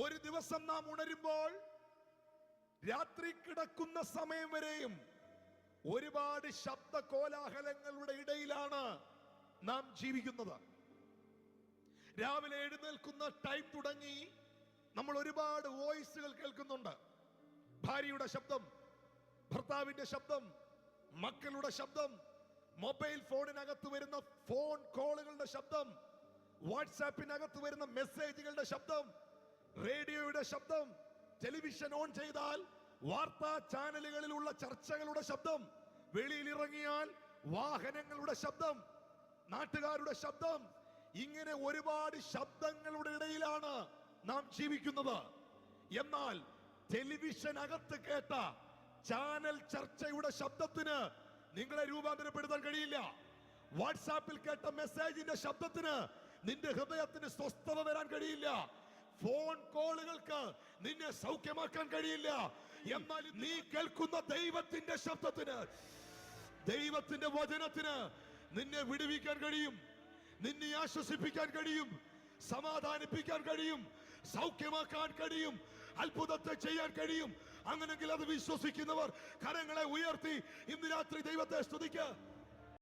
ഒരു ദിവസം നാം ഉണരുമ്പോൾ രാത്രി കിടക്കുന്ന സമയം വരെയും ഒരുപാട് ശബ്ദ കോലാഹലങ്ങളുടെ ഇടയിലാണ് നാം ജീവിക്കുന്നത്. രാവിലെ എഴുന്നേൽക്കുന്ന ടൈം തുടങ്ങി നമ്മൾ ഒരുപാട് വോയിസുകൾ കേൾക്കുന്നുണ്ട്. ഭാര്യയുടെ ശബ്ദം, ഭർത്താവിന്റെ ശബ്ദം, മക്കളുടെ ശബ്ദം, മൊബൈൽ ഫോണിനകത്ത് വരുന്ന ഫോൺ കോളുകളുടെ ശബ്ദം, വാട്സാപ്പിനകത്ത് വരുന്ന മെസ്സേജുകളുടെ ശബ്ദം, റേഡിയോയുടെ ശബ്ദം, ടെലിവിഷൻ ഓൺ ചെയ്താൽ വാർത്താ ചാനലുകളിലുള്ള ചർച്ചകളുടെ ശബ്ദം, വെളിയിൽ ഇറങ്ങിയാൽ വാഹനങ്ങളുടെ ശബ്ദം, നാട്ടുകാരുടെ ശബ്ദം, ഇങ്ങനെ ഒരുപാട് ശബ്ദങ്ങളുടെ ഇടയിലാണ് നാം ജീവിക്കുന്നത്. എന്നാൽ ടെലിവിഷൻ അകത്ത് കേട്ട ചാനൽ ചർച്ചയുടെ ശബ്ദത്തിന് നിങ്ങളെ രൂപാന്തരപ്പെടുത്താൻ കഴിയില്ല. വാട്സാപ്പിൽ കേട്ട മെസ്സേജിന്റെ ശബ്ദത്തിന് നിന്റെ ഹൃദയത്തിന് സ്വസ്ഥത തരാൻ കഴിയില്ല. ഫോൺ കോളുകൾക്ക് നിന്നെ സൗഖ്യമാക്കാൻ കഴിയില്ല. എന്നാൽ നീ കേൾക്കുന്ന ദൈവത്തിന്റെ ശബ്ദത്തിന്, ദൈവത്തിന്റെ വചനത്തിന് നിന്നെ വിടുവിക്കാൻ കഴിയും, നിന്നെ ആശ്വസിപ്പിക്കാൻ കഴിയും, സമാധാനിപ്പിക്കാൻ കഴിയും, സൗഖ്യമാക്കാൻ കഴിയും, അത്ഭുതത്തെ ചെയ്യാൻ കഴിയും. അങ്ങനെങ്കിൽ അത് വിശ്വസിക്കുന്നവർ കരങ്ങളെ ഉയർത്തി ഇന്ന് രാത്രി ദൈവത്തെ സ്തുതിക്കുക.